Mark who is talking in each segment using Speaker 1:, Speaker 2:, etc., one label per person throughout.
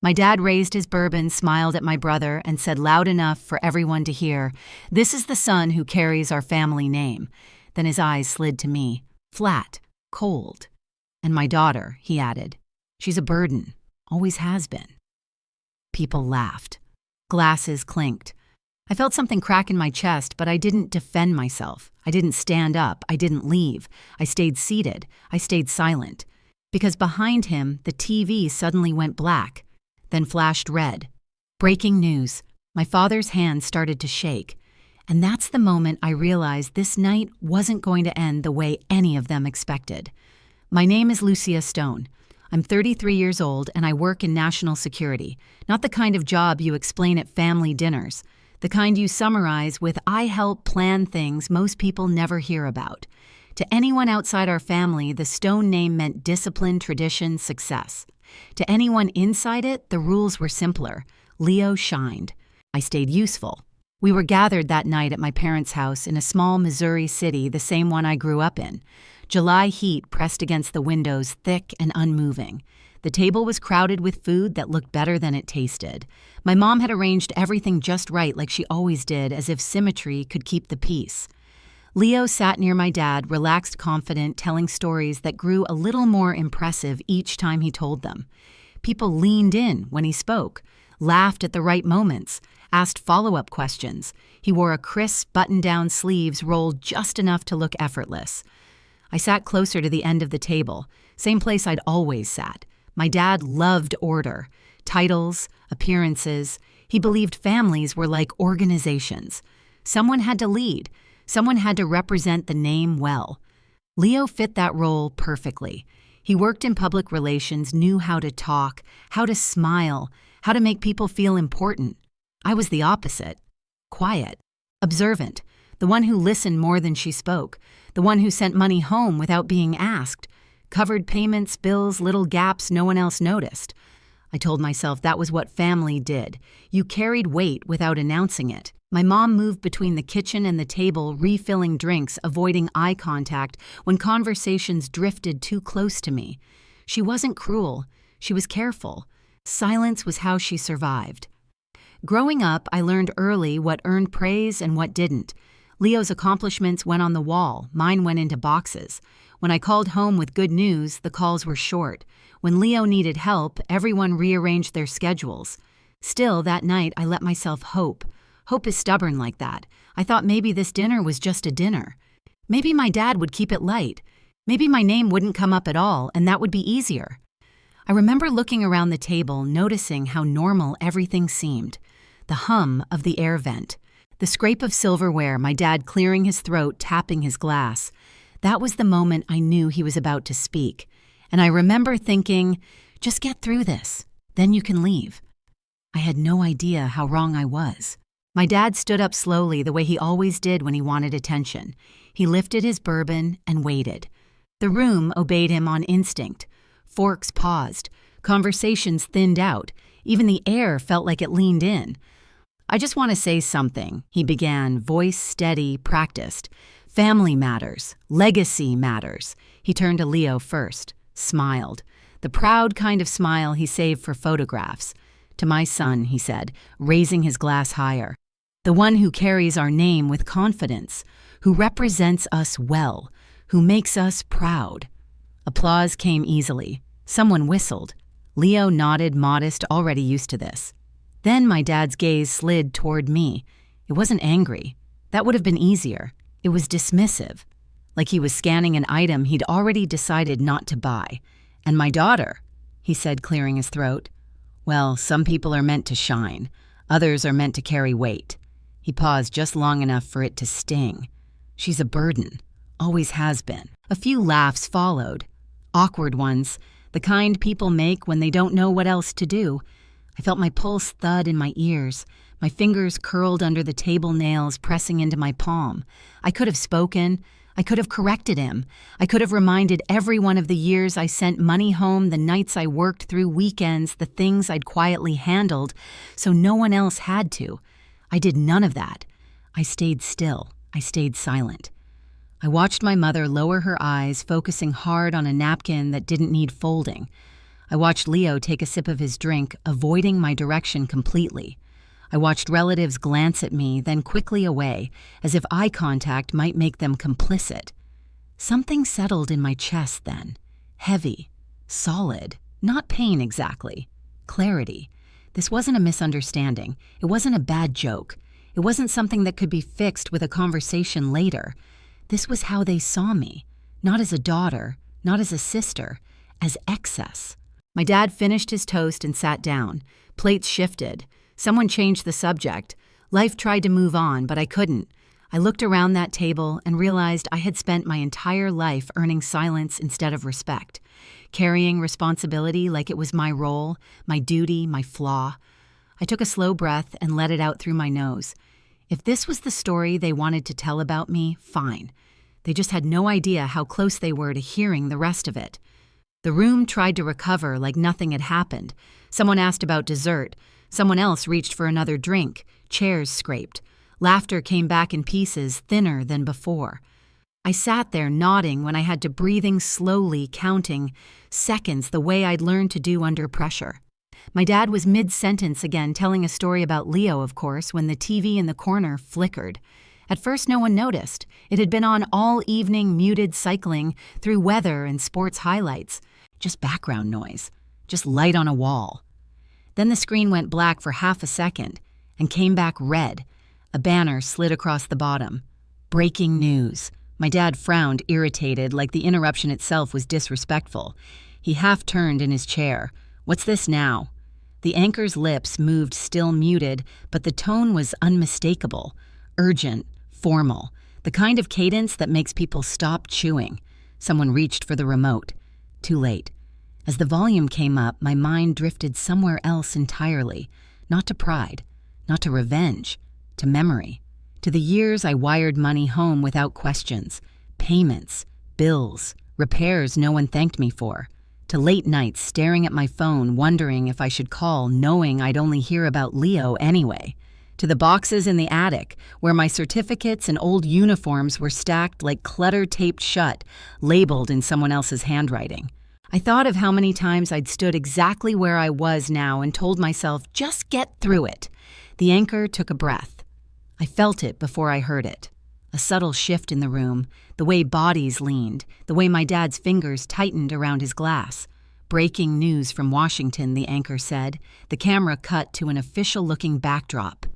Speaker 1: My dad raised his bourbon, smiled at my brother, and said loud enough for everyone to hear, "This is the son who carries our family name." Then his eyes slid to me, flat, cold. "And my daughter," he added. "She's a burden, always has been." People laughed. Glasses clinked. I felt something crack in my chest, but I didn't defend myself. I didn't stand up. I didn't leave. I stayed seated. I stayed silent. Because behind him, the TV suddenly went black, then flashed red. Breaking news. My father's hand started to shake. And that's the moment I realized this night wasn't going to end the way any of them expected. My name is Lucia Stone. I'm 33 years old and I work in national security. Not the kind of job you explain at family dinners. The kind you summarize with, "I help plan things most people never hear about." To anyone outside our family, the Stone name meant discipline, tradition, success. To anyone inside it, the rules were simpler. Leo shined. I stayed useful. We were gathered that night at my parents' house in a small Missouri city, the same one I grew up in. July heat pressed against the windows, thick and unmoving. The table was crowded with food that looked better than it tasted. My mom had arranged everything just right, like she always did, as if symmetry could keep the peace. Leo sat near my dad, relaxed, confident, telling stories that grew a little more impressive each time he told them. People leaned in when he spoke, laughed at the right moments, asked follow-up questions. He wore a crisp, button-down sleeves rolled just enough to look effortless. I sat closer to the end of the table, same place I'd always sat. My dad loved order, titles, appearances. He believed families were like organizations. Someone had to lead. Someone had to represent the name well. Leo fit that role perfectly. He worked in public relations, knew how to talk, how to smile, how to make people feel important. I was the opposite. Quiet, observant, the one who listened more than she spoke, the one who sent money home without being asked, covered payments, bills, little gaps no one else noticed. I told myself that was what family did. You carried weight without announcing it. My mom moved between the kitchen and the table, refilling drinks, avoiding eye contact when conversations drifted too close to me. She wasn't cruel. She was careful. Silence was how she survived. Growing up, I learned early what earned praise and what didn't. Leo's accomplishments went on the wall. Mine went into boxes. When I called home with good news, the calls were short. When Leo needed help, everyone rearranged their schedules. Still, that night, I let myself hope. Hope is stubborn like that. I thought maybe this dinner was just a dinner. Maybe my dad would keep it light. Maybe my name wouldn't come up at all, and that would be easier. I remember looking around the table, noticing how normal everything seemed. The hum of the air vent. The scrape of silverware, my dad clearing his throat, tapping his glass. That was the moment I knew he was about to speak. And I remember thinking, just get through this, then you can leave. I had no idea how wrong I was. My dad stood up slowly the way he always did when he wanted attention. He lifted his bourbon and waited. The room obeyed him on instinct. Forks paused. Conversations thinned out. Even the air felt like it leaned in. "I just want to say something," he began, voice steady, practiced. "Family matters. Legacy matters." He turned to Leo first, smiled. The proud kind of smile he saved for photographs. "To my son," he said, raising his glass higher. "The one who carries our name with confidence, who represents us well, who makes us proud." Applause came easily. Someone whistled. Leo nodded, modest, already used to this. Then my dad's gaze slid toward me. It wasn't angry. That would have been easier. It was dismissive, like he was scanning an item he'd already decided not to buy. "And my daughter," he said, clearing his throat. "Well, some people are meant to shine. Others are meant to carry weight." He paused just long enough for it to sting. "She's a burden. Always has been." A few laughs followed. Awkward ones, the kind people make when they don't know what else to do. I felt my pulse thud in my ears. My fingers curled under the table nails, pressing into my palm. I could have spoken. I could have corrected him. I could have reminded everyone of the years I sent money home, the nights I worked through weekends, the things I'd quietly handled, so no one else had to. I did none of that. I stayed still. I stayed silent. I watched my mother lower her eyes, focusing hard on a napkin that didn't need folding. I watched Leo take a sip of his drink, avoiding my direction completely. I watched relatives glance at me, then quickly away, as if eye contact might make them complicit. Something settled in my chest then. Heavy. Solid. Not pain exactly. Clarity. This wasn't a misunderstanding. It wasn't a bad joke. It wasn't something that could be fixed with a conversation later. This was how they saw me. Not as a daughter, not as a sister, as excess. My dad finished his toast and sat down. Plates shifted. Someone changed the subject. Life tried to move on, but I couldn't. I looked around that table and realized I had spent my entire life earning silence instead of respect, carrying responsibility like it was my role, my duty, my flaw. I took a slow breath and let it out through my nose. If this was the story they wanted to tell about me, fine. They just had no idea how close they were to hearing the rest of it. The room tried to recover like nothing had happened. Someone asked about dessert. Someone else reached for another drink. Chairs scraped. Laughter came back in pieces, thinner than before. I sat there nodding when I had to breathing slowly, counting seconds the way I'd learned to do under pressure. My dad was mid-sentence again, telling a story about Leo, of course, when the TV in the corner flickered. At first, no one noticed. It had been on all evening, muted cycling through weather and sports highlights. Just background noise. Just light on a wall. Then the screen went black for half a second and came back red. A banner slid across the bottom. Breaking news. My dad frowned, irritated, like the interruption itself was disrespectful. He half-turned in his chair. What's this now? The anchor's lips moved, still muted, but the tone was unmistakable. Urgent, formal. The kind of cadence that makes people stop chewing. Someone reached for the remote. Too late. As the volume came up, my mind drifted somewhere else entirely. Not to pride. Not to revenge. To memory. To the years I wired money home without questions. Payments. Bills. Repairs no one thanked me for. To late nights staring at my phone, wondering if I should call, knowing I'd only hear about Leo anyway. To the boxes in the attic, where my certificates and old uniforms were stacked like clutter taped shut, labeled in someone else's handwriting. I thought of how many times I'd stood exactly where I was now and told myself, just get through it. The anchor took a breath. I felt it before I heard it. A subtle shift in the room, the way bodies leaned, the way my dad's fingers tightened around his glass. Breaking news from Washington, the anchor said. The camera cut to an official-looking backdrop.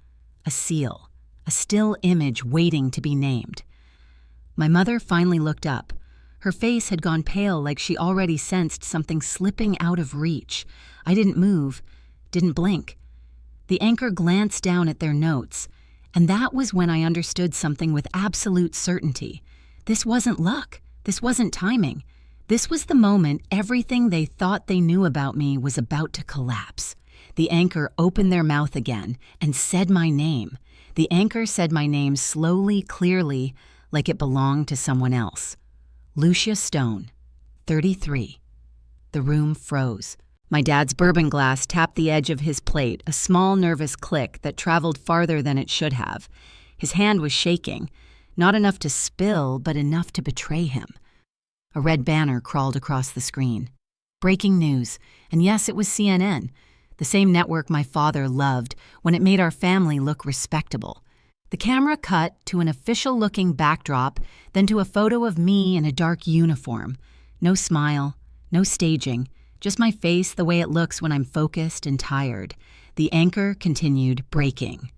Speaker 1: A seal. A still image waiting to be named. My mother finally looked up. Her face had gone pale like she already sensed something slipping out of reach. I didn't move, didn't blink. The anchor glanced down at their notes, and that was when I understood something with absolute certainty. This wasn't luck. This wasn't timing. This was the moment everything they thought they knew about me was about to collapse. The anchor opened their mouth again and said my name. The anchor said my name slowly, clearly, like it belonged to someone else. Lucia Stone, 33. The room froze. My dad's bourbon glass tapped the edge of his plate, a small nervous click that traveled farther than it should have. His hand was shaking, not enough to spill, but enough to betray him. A red banner crawled across the screen. Breaking news, and yes, it was CNN, the same network my father loved when it made our family look respectable. The camera cut to an official-looking backdrop, then to a photo of me in a dark uniform. No smile, no staging, just my face the way it looks when I'm focused and tired. The anchor continued, breaking.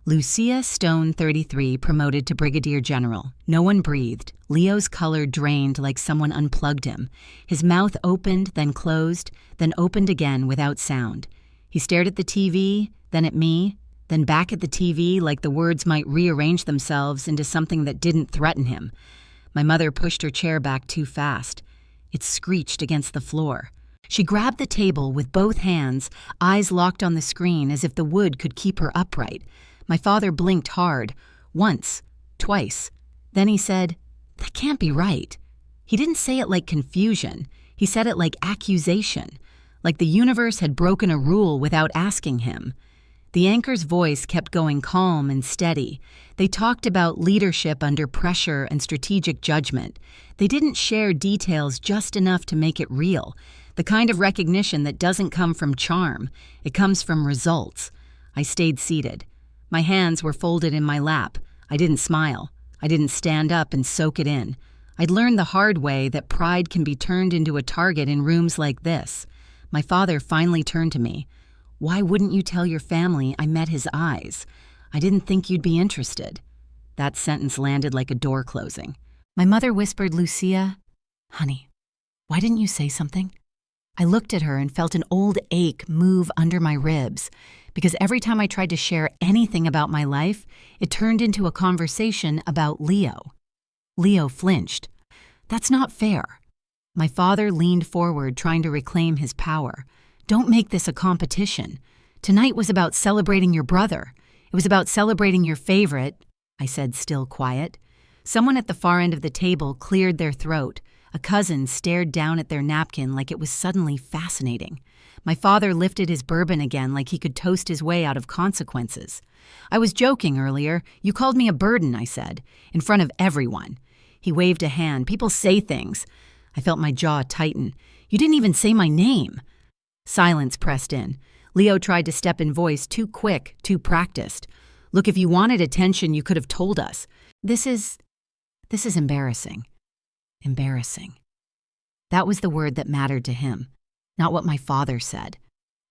Speaker 1: Lucia Stone, 33, promoted to Brigadier General. No one breathed. Leo's color drained like someone unplugged him. His mouth opened, then closed, then opened again without sound. He stared at the TV, then at me, then back at the TV like the words might rearrange themselves into something that didn't threaten him. My mother pushed her chair back too fast. It screeched against the floor. She grabbed the table with both hands, eyes locked on the screen as if the wood could keep her upright. My father blinked hard, once, twice. Then he said, "That can't be right." He didn't say it like confusion. He said it like accusation, like the universe had broken a rule without asking him. The anchor's voice kept going calm and steady. They talked about leadership under pressure and strategic judgment. They didn't share details just enough to make it real. The kind of recognition that doesn't come from charm. It comes from results. I stayed seated. My hands were folded in my lap. I didn't smile. I didn't stand up and soak it in. I'd learned the hard way that pride can be turned into a target in rooms like this. My father finally turned to me. "Why wouldn't you tell your family I met his eyes? I didn't think you'd be interested." That sentence landed like a door closing. My mother whispered, "Lucia, honey, why didn't you say something?" I looked at her and felt an old ache move under my ribs, because every time I tried to share anything about my life, it turned into a conversation about Leo. Leo flinched. "That's not fair." My father leaned forward, trying to reclaim his power. "Don't make this a competition. Tonight was about celebrating your brother. It was about celebrating your favorite," I said, still quiet. Someone at the far end of the table cleared their throat. A cousin stared down at their napkin like it was suddenly fascinating. My father lifted his bourbon again like he could toast his way out of consequences. "I was joking earlier. You called me a burden," I said, in front of everyone. He waved a hand. "People say things." I felt my jaw tighten. "You didn't even say my name." Silence pressed in. Leo tried to step in voice, too quick, too practiced. "Look, if you wanted attention, you could have told us. This is embarrassing." Embarrassing. That was the word that mattered to him. Not what my father said.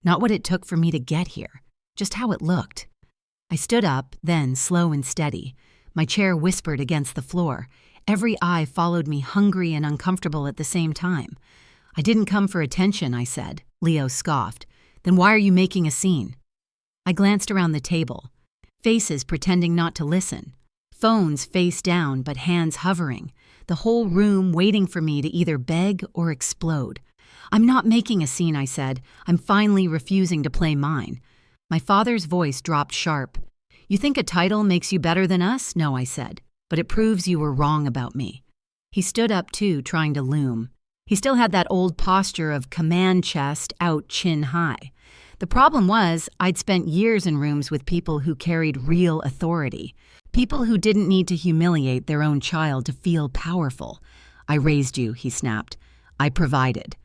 Speaker 1: Not what it took for me to get here. Just how it looked. I stood up, then, slow and steady. My chair whispered against the floor. Every eye followed me, hungry and uncomfortable at the same time. "I didn't come for attention," I said. Leo scoffed. "Then why are you making a scene?" I glanced around the table. Faces pretending not to listen. Phones face down, but hands hovering. The whole room waiting for me to either beg or explode. "I'm not making a scene," I said. "I'm finally refusing to play mine." My father's voice dropped sharp. "You think a title makes you better than us?" "No," I said. "But it proves you were wrong about me." He stood up too, trying to loom. He still had that old posture of command chest out chin high. The problem was, I'd spent years in rooms with people who carried real authority. People who didn't need to humiliate their own child to feel powerful. "I raised you," he snapped. "I provided."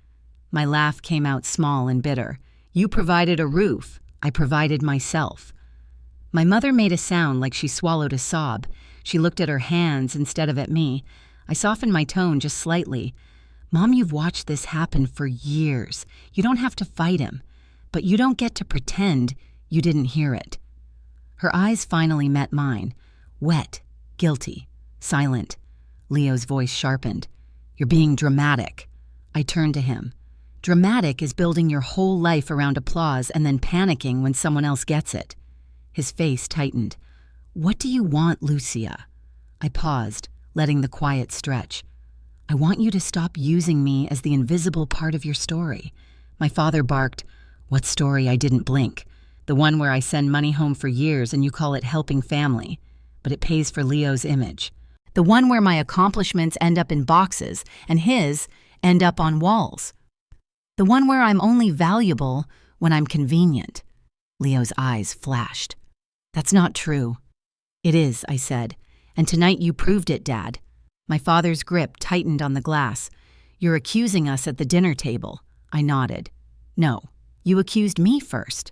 Speaker 1: My laugh came out small and bitter. "You provided a roof. I provided myself." My mother made a sound like she swallowed a sob. She looked at her hands instead of at me. I softened my tone just slightly. "Mom, you've watched this happen for years. You don't have to fight him. But you don't get to pretend you didn't hear it." Her eyes finally met mine. Wet, guilty, silent. Leo's voice sharpened. "You're being dramatic." I turned to him. Dramatic is building your whole life around applause and then panicking when someone else gets it. His face tightened. "What do you want, Lucia?" I paused, letting the quiet stretch. "I want you to stop using me as the invisible part of your story." My father barked. "What story?" I didn't blink. "The one where I send money home for years and you call it helping family. But it pays for Leo's image. The one where my accomplishments end up in boxes and his end up on walls. The one where I'm only valuable when I'm convenient." Leo's eyes flashed. "That's not true." "It is," I said. "And tonight you proved it, Dad." My father's grip tightened on the glass. "You're accusing us at the dinner table." I nodded. "No, you accused me first."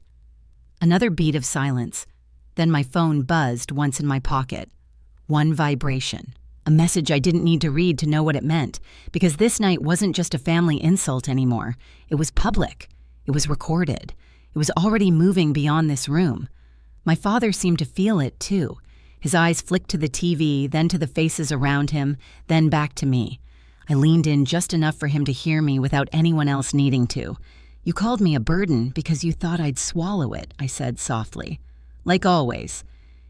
Speaker 1: Another beat of silence. Then my phone buzzed once in my pocket. One vibration. A message I didn't need to read to know what it meant, because this night wasn't just a family insult anymore. It was public. It was recorded. It was already moving beyond this room. My father seemed to feel it, too. His eyes flicked to the TV, then to the faces around him, then back to me. I leaned in just enough for him to hear me without anyone else needing to. "You called me a burden because you thought I'd swallow it," I said softly. "Like always."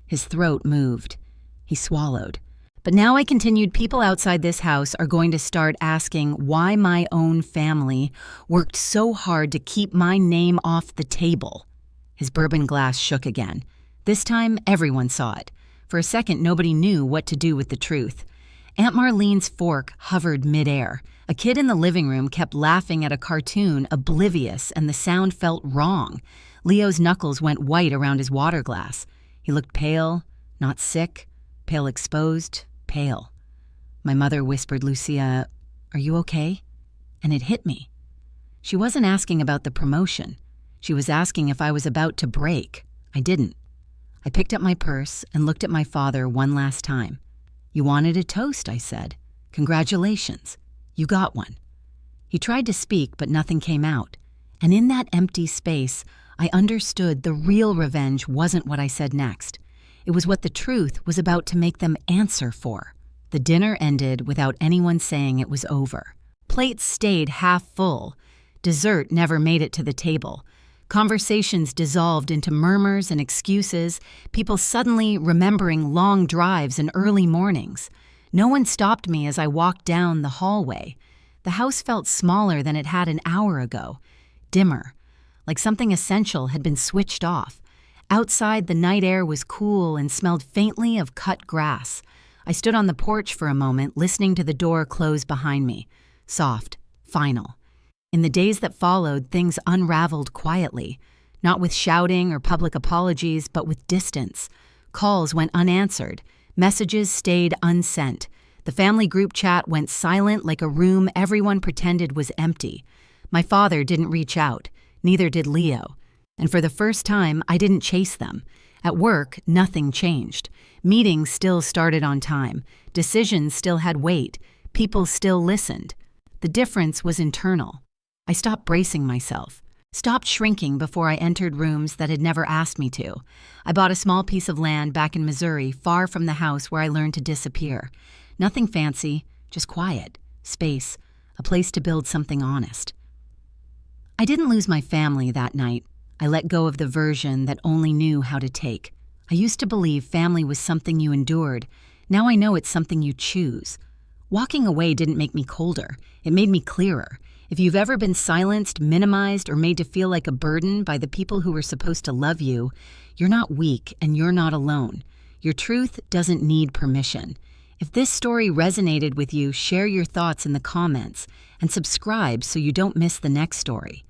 Speaker 1: His throat moved. He swallowed. "But now," I continued, "people outside this house are going to start asking why my own family worked so hard to keep my name off the table." His bourbon glass shook again. This time, everyone saw it. For a second, nobody knew what to do with the truth. Aunt Marlene's fork hovered midair. A kid in the living room kept laughing at a cartoon, oblivious, and the sound felt wrong. Leo's knuckles went white around his water glass. He looked pale, not sick, pale exposed, pale. My mother whispered, "Lucia, are you okay?" And it hit me. She wasn't asking about the promotion. She was asking if I was about to break. I didn't. I picked up my purse and looked at my father one last time. "You wanted a toast," I said. "Congratulations. You got one." He tried to speak, but nothing came out. And in that empty space, I understood the real revenge wasn't what I said next. It was what the truth was about to make them answer for. The dinner ended without anyone saying it was over. Plates stayed half full. Dessert never made it to the table. Conversations dissolved into murmurs and excuses, people suddenly remembering long drives and early mornings. No one stopped me as I walked down the hallway. The house felt smaller than it had an hour ago, dimmer, like something essential had been switched off. Outside, the night air was cool and smelled faintly of cut grass. I stood on the porch for a moment, listening to the door close behind me. Soft, final. In the days that followed, things unraveled quietly, not with shouting or public apologies, but with distance. Calls went unanswered. Messages stayed unsent. The family group chat went silent like a room everyone pretended was empty. My father didn't reach out. Neither did Leo. And for the first time, I didn't chase them. At work, nothing changed. Meetings still started on time. Decisions still had weight. People still listened. The difference was internal. I stopped bracing myself, stopped shrinking before I entered rooms that had never asked me to. I bought a small piece of land back in Missouri, far from the house where I learned to disappear. Nothing fancy, just quiet, space, a place to build something honest. I didn't lose my family that night. I let go of the version that only knew how to take. I used to believe family was something you endured. Now I know it's something you choose. Walking away didn't make me colder. It made me clearer. If you've ever been silenced, minimized, or made to feel like a burden by the people who were supposed to love you, you're not weak and you're not alone. Your truth doesn't need permission. If this story resonated with you, share your thoughts in the comments and subscribe so you don't miss the next story.